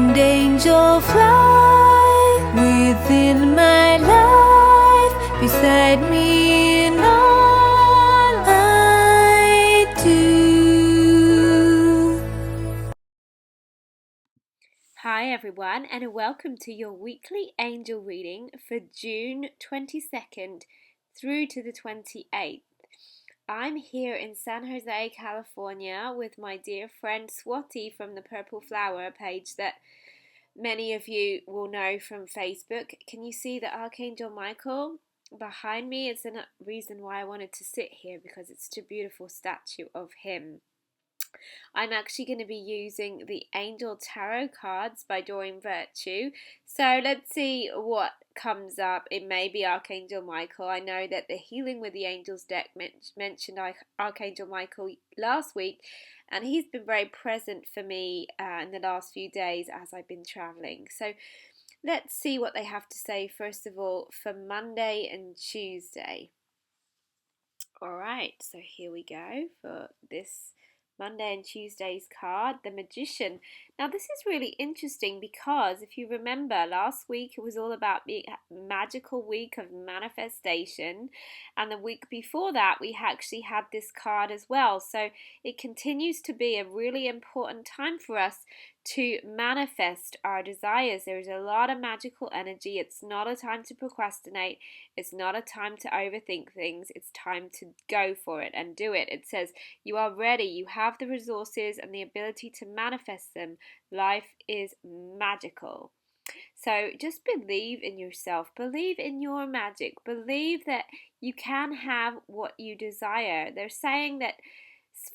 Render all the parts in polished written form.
and angel fly within my life, beside me in all I do. Hi everyone, and welcome to your weekly angel reading for June 22nd through to the 28th. I'm here in San Jose, California with my dear friend Swati from the Purple Flower page that many of you will know from Facebook. Can you see the Archangel Michael behind me? It's a reason why I wanted to sit here, because it's a beautiful statue of him. I'm actually going to be using the Angel Tarot cards by Doreen Virtue. So let's see what comes up. It may be Archangel Michael. I know that the Healing with the Angels deck mentioned Archangel Michael last week, and he's been very present for me in the last few days as I've been traveling. So let's see what they have to say, first of all, for Monday and Tuesday. Alright, so here we go for this Monday and Tuesday's card, the Magician. Now this is really interesting because if you remember last week it was all about the magical week of manifestation, and the week before that we actually had this card as well. So it continues to be a really important time for us to manifest our desires. There is a lot of magical energy. It's not a time to procrastinate. It's not a time to overthink things. It's time to go for it and do it. It says you are ready. You have the resources and the ability to manifest them. Life is magical. So just believe in yourself. Believe in your magic. Believe that you can have what you desire. They're saying that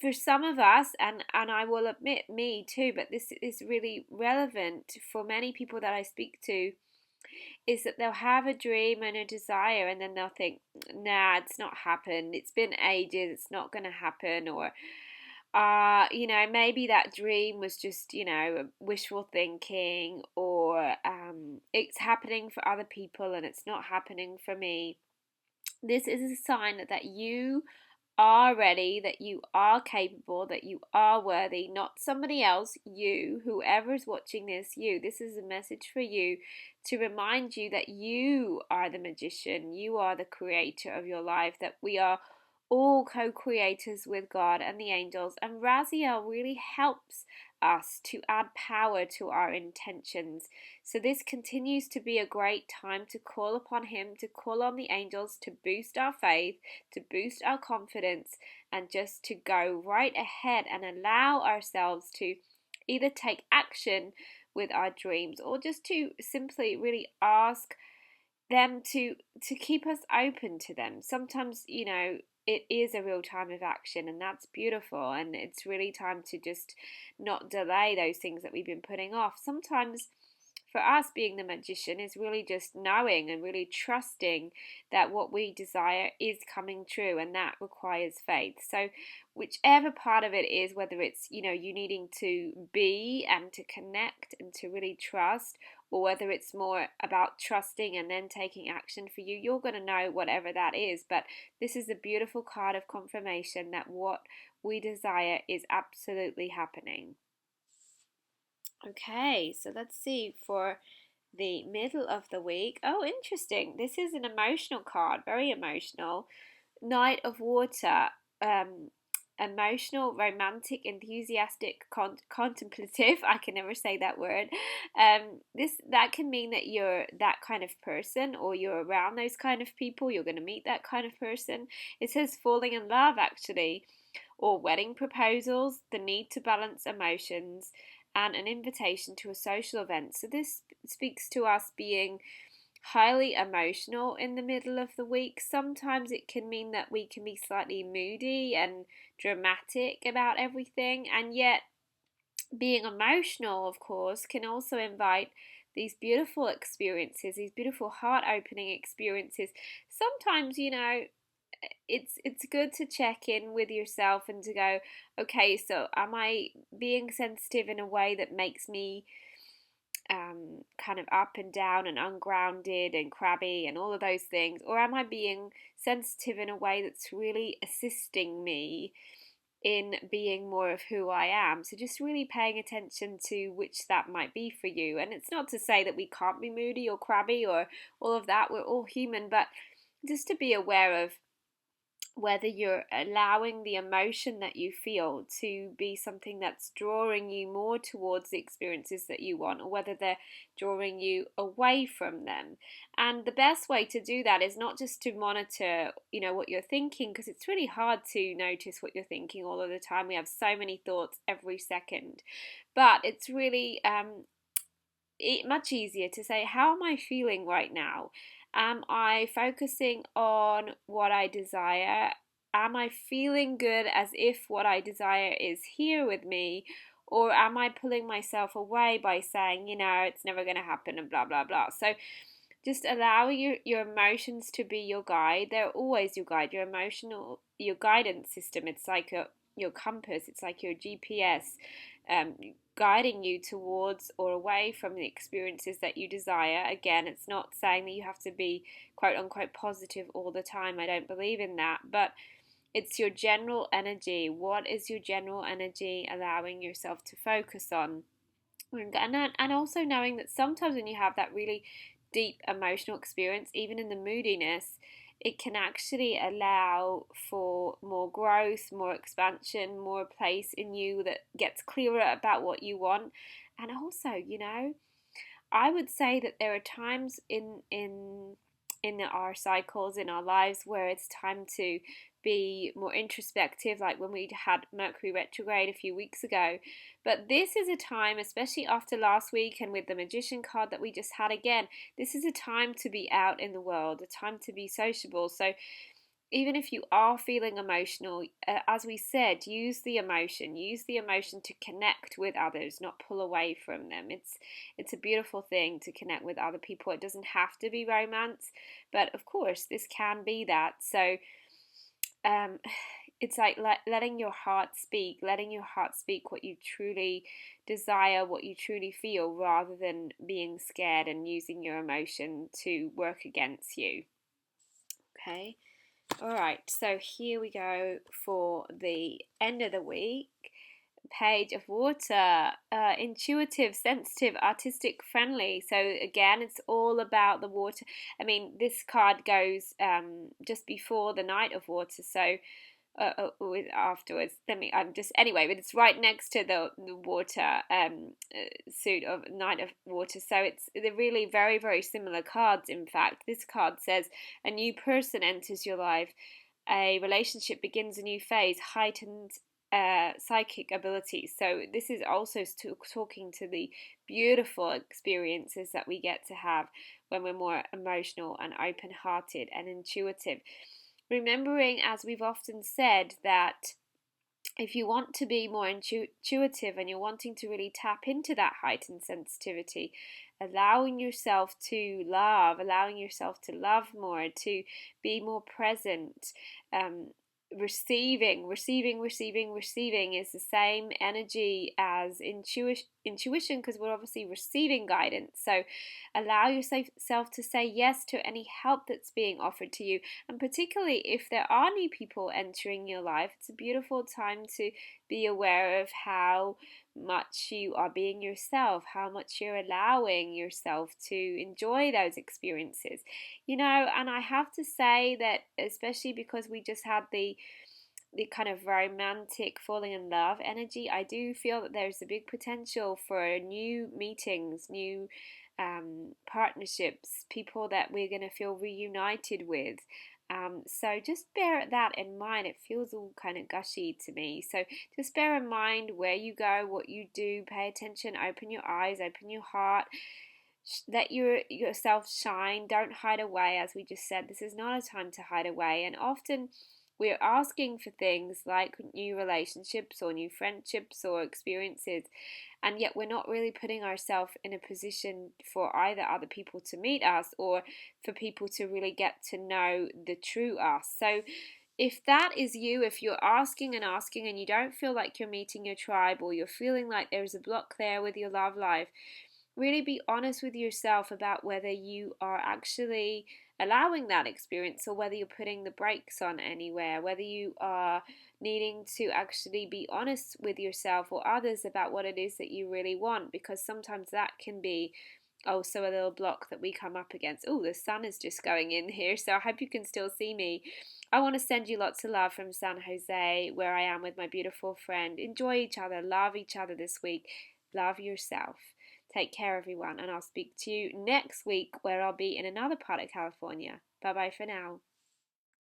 for some of us, and I will admit me too, but this is really relevant for many people that I speak to, is that they'll have a dream and a desire and then they'll think, nah, it's not happened. It's been ages. It's not going to happen. Or, maybe that dream was just, wishful thinking, or it's happening for other people and it's not happening for me. This is a sign that you are ready, that you are capable, that you are worthy, not somebody else, you, whoever's watching this, you. This is a message for you to remind you that you are the magician, you are the creator of your life, that we are all co-creators with God and the angels, and Raziel really helps us to add power to our intentions. So this continues to be a great time to call upon him, to call on the angels, to boost our faith, to boost our confidence, and just to go right ahead and allow ourselves to either take action with our dreams, or just to simply really ask them to keep us open to them. Sometimes, it is a real time of action, and that's beautiful, and it's really time to just not delay those things that we've been putting off. Sometimes for us, being the magician is really just knowing and really trusting that what we desire is coming true, and that requires faith. So whichever part of it is, whether it's you needing to be and to connect and to really trust, or whether it's more about trusting and then taking action for you, you're going to know whatever that is. But this is a beautiful card of confirmation that what we desire is absolutely happening. Okay, so let's see for the middle of the week. Oh, interesting. This is an emotional card, very emotional. Knight of Water. Emotional, romantic, enthusiastic, contemplative. I can never say that word. That can mean that you're that kind of person, or you're around those kind of people. You're going to meet that kind of person. It says falling in love, actually, or wedding proposals, the need to balance emotions, and an invitation to a social event. So this speaks to us being highly emotional in the middle of the week. Sometimes it can mean that we can be slightly moody and dramatic about everything, and yet being emotional, of course, can also invite these beautiful experiences, these beautiful heart-opening experiences. Sometimes, it's good to check in with yourself and to go, okay, so am I being sensitive in a way that makes me kind of up and down and ungrounded and crabby and all of those things, or am I being sensitive in a way that's really assisting me in being more of who I am. So just really paying attention to which that might be for you. And it's not to say that we can't be moody or crabby or all of that. We're all human, but just to be aware of whether you're allowing the emotion that you feel to be something that's drawing you more towards the experiences that you want, or whether they're drawing you away from them. And the best way to do that is not just to monitor, what you're thinking, because it's really hard to notice what you're thinking all of the time. We have so many thoughts every second. But it's really much easier to say, how am I feeling right now? Am I focusing on what I desire? Am I feeling good as if what I desire is here with me? Or am I pulling myself away by saying, it's never going to happen and blah, blah, blah. So just allow your emotions to be your guide. They're always your guide. Your guidance system. It's like your compass. It's like your GPS. Guiding you towards or away from the experiences that you desire. Again, it's not saying that you have to be quote unquote positive all the time. I don't believe in that, but it's your general energy. What is your general energy allowing yourself to focus on? And also knowing that sometimes when you have that really deep emotional experience, even in the moodiness, it can actually allow for more growth, more expansion, more place in you that gets clearer about what you want. And also, I would say that there are times in our cycles, in our lives, where it's time to be more introspective, like when we had Mercury retrograde a few weeks ago. But this is a time, especially after last week and with the Magician card that we just had again, this is a time to be out in the world, a time to be sociable. So even if you are feeling emotional, as we said, use the emotion to connect with others, not pull away from them. It's a beautiful thing to connect with other people. It doesn't have to be romance, but of course this can be that. So it's like letting your heart speak what you truly desire, what you truly feel, rather than being scared and using your emotion to work against you. Okay. All right, so here we go for the end of the week. Page of Water, intuitive, sensitive, artistic, friendly. So again, it's all about the water. I mean, this card goes just before the Knight of Water, so afterwards. Anyway, but it's right next to the water suit of Knight of Water. So they're really very, very similar cards. In fact, this card says a new person enters your life, a relationship begins a new phase, heightened psychic abilities. So this is also talking to the beautiful experiences that we get to have when we're more emotional and open-hearted and intuitive. Remembering, as we've often said, that if you want to be more intuitive and you're wanting to really tap into that heightened sensitivity, allowing yourself to love more, to be more present, receiving is the same energy as intuition, because we're obviously receiving guidance. So allow yourself to say yes to any help that's being offered to you, and particularly if there are new people entering your life, it's a beautiful time to be aware of how much you are being yourself, how much you're allowing yourself to enjoy those experiences. And I have to say that, especially because we just had the kind of romantic falling in love energy, I do feel that there's a big potential for new meetings, new partnerships, people that we're going to feel reunited with. So just bear that in mind. It feels all kind of gushy to me. So just bear in mind where you go, what you do, pay attention, open your eyes, open your heart, let yourself shine. Don't hide away. As we just said, this is not a time to hide away. And often we're asking for things like new relationships or new friendships or experiences, and yet we're not really putting ourselves in a position for either other people to meet us or for people to really get to know the true us. So if that is you, if you're asking and you don't feel like you're meeting your tribe, or you're feeling like there's a block there with your love life, really be honest with yourself about whether you are actually allowing that experience, or whether you're putting the brakes on anywhere, whether you are needing to actually be honest with yourself or others about what it is that you really want, because sometimes that can be also a little block that we come up against. Oh, the sun is just going in here, so I hope you can still see me. I want to send you lots of love from San Jose, where I am with my beautiful friend. Enjoy each other, love each other this week, love yourself. Take care, everyone, and I'll speak to you next week, where I'll be in another part of California. Bye bye for now.